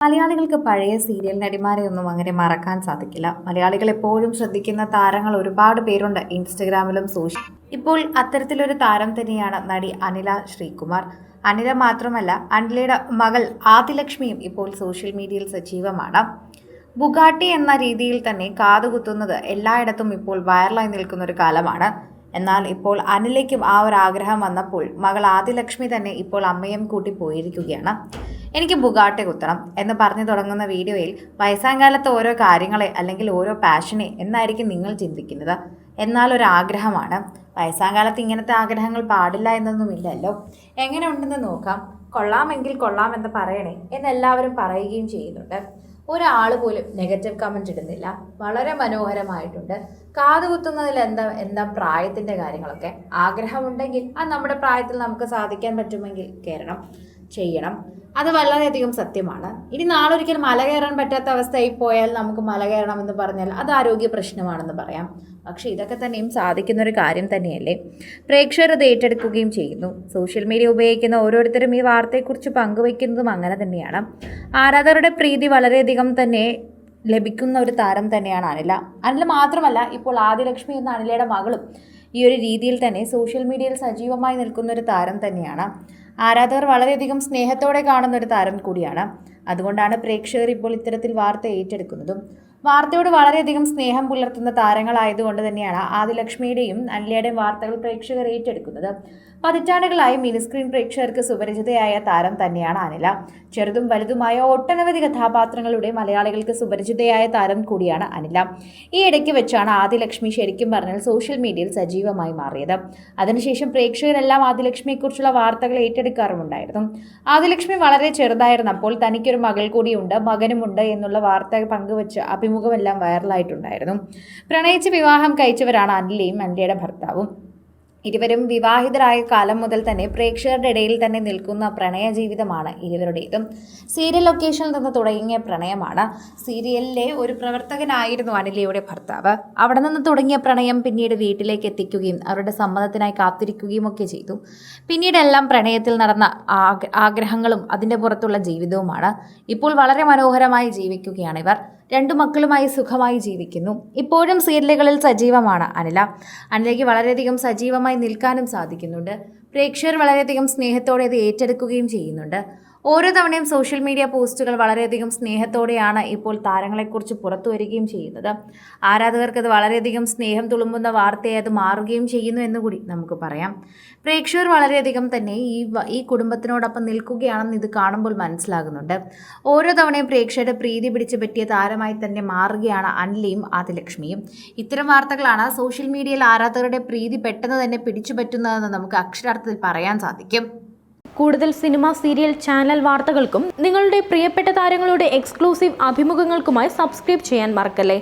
മലയാളികൾക്ക് പഴയ സീരിയൽ നടിമാരെ ഒന്നും അങ്ങനെ മറക്കാൻ സാധിക്കില്ല. മലയാളികൾ എപ്പോഴും ശ്രദ്ധിക്കുന്ന താരങ്ങൾ ഒരുപാട് പേരുണ്ട് ഇൻസ്റ്റഗ്രാമിലും ഇപ്പോൾ അത്തരത്തിലൊരു താരം തന്നെയാണ് നടി അനില ശ്രീകുമാർ. അനില മാത്രമല്ല, അനിലയുടെ മകൾ ആദിലക്ഷ്മിയും ഇപ്പോൾ സോഷ്യൽ മീഡിയയിൽ സജീവമാണ്. ബുഗാട്ടി എന്ന രീതിയിൽ തന്നെ കാതുകുത്തുന്നത് എല്ലായിടത്തും ഇപ്പോൾ വൈറലായി നിൽക്കുന്ന ഒരു കാലമാണ്. എന്നാൽ ഇപ്പോൾ അനിലയ്ക്കും ആ ഒരു ആഗ്രഹം വന്നപ്പോൾ മകൾ ആദിലക്ഷ്മി തന്നെ ഇപ്പോൾ അമ്മയും കൂട്ടി പോയിരിക്കുകയാണ്. എനിക്ക് ബുഗാട്ടി കുത്തണം എന്ന് പറഞ്ഞു തുടങ്ങുന്ന വീഡിയോയിൽ വയസ്സാങ്കാലത്ത് ഓരോ കാര്യങ്ങളെ അല്ലെങ്കിൽ ഓരോ പാഷനെ എന്നായിരിക്കും നിങ്ങൾ ചിന്തിക്കുന്നത്. എന്നാൽ ഒരു ആഗ്രഹമാണ്. വയസ്സാങ്കാലത്ത് ഇങ്ങനത്തെ ആഗ്രഹങ്ങൾ പാടില്ല എന്നൊന്നുമില്ലല്ലോ. എങ്ങനെ ഉണ്ടെന്ന് നോക്കാം, കൊള്ളാമെങ്കിൽ കൊള്ളാം എന്ന് പറയണേ എന്നെല്ലാവരും പറയുകയും ചെയ്യുന്നുണ്ട്. ഒരാൾ പോലും നെഗറ്റീവ് കമൻറ്റ് ഇടുന്നില്ല. വളരെ മനോഹരമായിട്ടുണ്ട്. കാതുകുത്തുന്നതിൽ എന്താ പ്രായത്തിൻ്റെ കാര്യങ്ങളൊക്കെ. ആഗ്രഹമുണ്ടെങ്കിൽ അത് നമ്മുടെ പ്രായത്തിൽ നമുക്ക് സാധിക്കാൻ പറ്റുമെങ്കിൽ ചെയ്യണം. അത് വളരെയധികം സത്യമാണ്. ഇനി നാളൊരിക്കൽ മല കയറാൻ പറ്റാത്ത അവസ്ഥയായി പോയാൽ നമുക്ക് മല കയറണമെന്ന് പറഞ്ഞാൽ അത് ആരോഗ്യ പ്രശ്നമാണെന്ന് പറയാം. പക്ഷേ ഇതൊക്കെ തന്നെയും സാധിക്കുന്ന ഒരു കാര്യം തന്നെയല്ലേ. പ്രേക്ഷകർ അത് ഏറ്റെടുക്കുകയും ചെയ്യുന്നു. സോഷ്യൽ മീഡിയ ഉപയോഗിക്കുന്ന ഓരോരുത്തരും ഈ വാർത്തയെക്കുറിച്ച് പങ്കുവയ്ക്കുന്നതും അങ്ങനെ തന്നെയാണ്. ആരാധകരുടെ പ്രീതി വളരെയധികം തന്നെ ലഭിക്കുന്ന ഒരു താരം തന്നെയാണ് അനില മാത്രമല്ല, ഇപ്പോൾ ആദിലക്ഷ്മി എന്ന അനിലയുടെ മകളും ഈ ഒരു രീതിയിൽ തന്നെ സോഷ്യൽ മീഡിയയിൽ സജീവമായി നിൽക്കുന്ന ഒരു താരം തന്നെയാണ്. ആരാധകർ വളരെയധികം സ്നേഹത്തോടെ കാണുന്ന ഒരു താരം കൂടിയാണ്. അതുകൊണ്ടാണ് പ്രേക്ഷകർ ഇപ്പോൾ ഇത്തരത്തിൽ വാർത്ത ഏറ്റെടുക്കുന്നതും. വാർത്തയോട് വളരെയധികം സ്നേഹം പുലർത്തുന്ന താരങ്ങളായതുകൊണ്ട് തന്നെയാണ് ആദിലക്ഷ്മിയുടെയും അനിലയുടെയും വാർത്തകൾ പ്രേക്ഷകർ ഏറ്റെടുക്കുന്നത്. പതിറ്റാണ്ടുകളായി മിനിസ്ക്രീൻ പ്രേക്ഷകർക്ക് സുപരിചിതയായ താരം തന്നെയാണ് അനില. ചെറുതും വലുതുമായ ഒട്ടനവധി കഥാപാത്രങ്ങളുടെ മലയാളികൾക്ക് സുപരിചിതയായ താരം കൂടിയാണ് അനില. ഈ ഇടയ്ക്ക് വെച്ചാണ് ആദിലക്ഷ്മി ശരിക്കും പറഞ്ഞാൽ സോഷ്യൽ മീഡിയയിൽ സജീവമായി മാറിയത്. അതിനുശേഷം പ്രേക്ഷകരെല്ലാം ആദിലക്ഷ്മിയെക്കുറിച്ചുള്ള വാർത്തകൾ ഏറ്റെടുക്കാറുമുണ്ടായിരുന്നു. ആദിലക്ഷ്മി വളരെ ചെറുതായിരുന്നപ്പോൾ തനിക്കൊരു മകൾ കൂടിയുണ്ട്, മകനുമുണ്ട് എന്നുള്ള വാർത്ത പങ്കുവച്ച് അഭിമുഖമെല്ലാം വൈറലായിട്ടുണ്ടായിരുന്നു. പ്രണയിച്ച് വിവാഹം കഴിച്ചവരാണ് അനിലയും അനിലയുടെ ഭർത്താവും. ഇരുവരും വിവാഹിതരായ കാലം മുതൽ തന്നെ പ്രേക്ഷകരുടെ ഇടയിൽ തന്നെ നിൽക്കുന്ന പ്രണയ ജീവിതമാണ് ഇരുവരുടേതും. സീരിയൽ ലൊക്കേഷനിൽ നിന്ന് തുടങ്ങിയ പ്രണയമാണ്. സീരിയലിലെ ഒരു പ്രവർത്തകനായിരുന്നു അനിലയുടെ ഭർത്താവ്. അവിടെ നിന്ന് തുടങ്ങിയ പ്രണയം പിന്നീട് വീട്ടിലേക്ക് എത്തിക്കുകയും അവരുടെ സമ്മതത്തിനായി കാത്തിരിക്കുകയും ഒക്കെ ചെയ്തു. പിന്നീടെല്ലാം പ്രണയത്തിൽ നടന്ന ആഗ്രഹങ്ങളും അതിൻ്റെ പുറത്തുള്ള ജീവിതവുമാണ്. ഇപ്പോൾ വളരെ മനോഹരമായി ജീവിക്കുകയാണ് ഇവർ. 2 മക്കളുമായി സുഖമായി ജീവിക്കുന്നു. ഇപ്പോഴും സീരിയലുകളിൽ സജീവമാണ് അനിലയ്ക്ക് വളരെയധികം സജീവമായി നിൽക്കാനും സാധിക്കുന്നുണ്ട്. പ്രേക്ഷകർ വളരെയധികം സ്നേഹത്തോടെ അത് ഏറ്റെടുക്കുകയും ചെയ്യുന്നുണ്ട്. ഓരോ തവണയും സോഷ്യൽ മീഡിയ പോസ്റ്റുകൾ വളരെയധികം സ്നേഹത്തോടെയാണ് ഇപ്പോൾ താരങ്ങളെക്കുറിച്ച് പുറത്തു വരികയും ചെയ്യുന്നത്. ആരാധകർക്ക് അത് വളരെയധികം സ്നേഹം തുളുമ്പുന്ന വാർത്തയെ അത് മാറുകയും ചെയ്യുന്നു എന്നുകൂടി നമുക്ക് പറയാം. പ്രേക്ഷകർ വളരെയധികം തന്നെ ഈ കുടുംബത്തിനോടൊപ്പം നിൽക്കുകയാണെന്ന് ഇത് കാണുമ്പോൾ മനസ്സിലാകുന്നുണ്ട്. ഓരോ തവണയും പ്രേക്ഷകരുടെ പ്രീതി പിടിച്ചു പറ്റിയ താരമായി തന്നെ മാറുകയാണ് അനിലയും ആദിലക്ഷ്മിയും. ഇത്തരം വാർത്തകളാണ് സോഷ്യൽ മീഡിയയിൽ ആരാധകരുടെ പ്രീതി പെട്ടെന്ന് തന്നെ പിടിച്ചു പറ്റുന്നതെന്ന് നമുക്ക് അക്ഷരാർത്ഥത്തിൽ പറയാൻ സാധിക്കും. കൂടുതൽ സിനിമ, സീരിയൽ, ചാനൽ വാർത്തകൾക്കും നിങ്ങളുടെ പ്രിയപ്പെട്ട താരങ്ങളുടെ എക്സ്ക്ലൂസീവ് അഭിമുഖങ്ങൾക്കുമായി സബ്സ്ക്രൈബ് ചെയ്യാൻ മറക്കല്ലേ.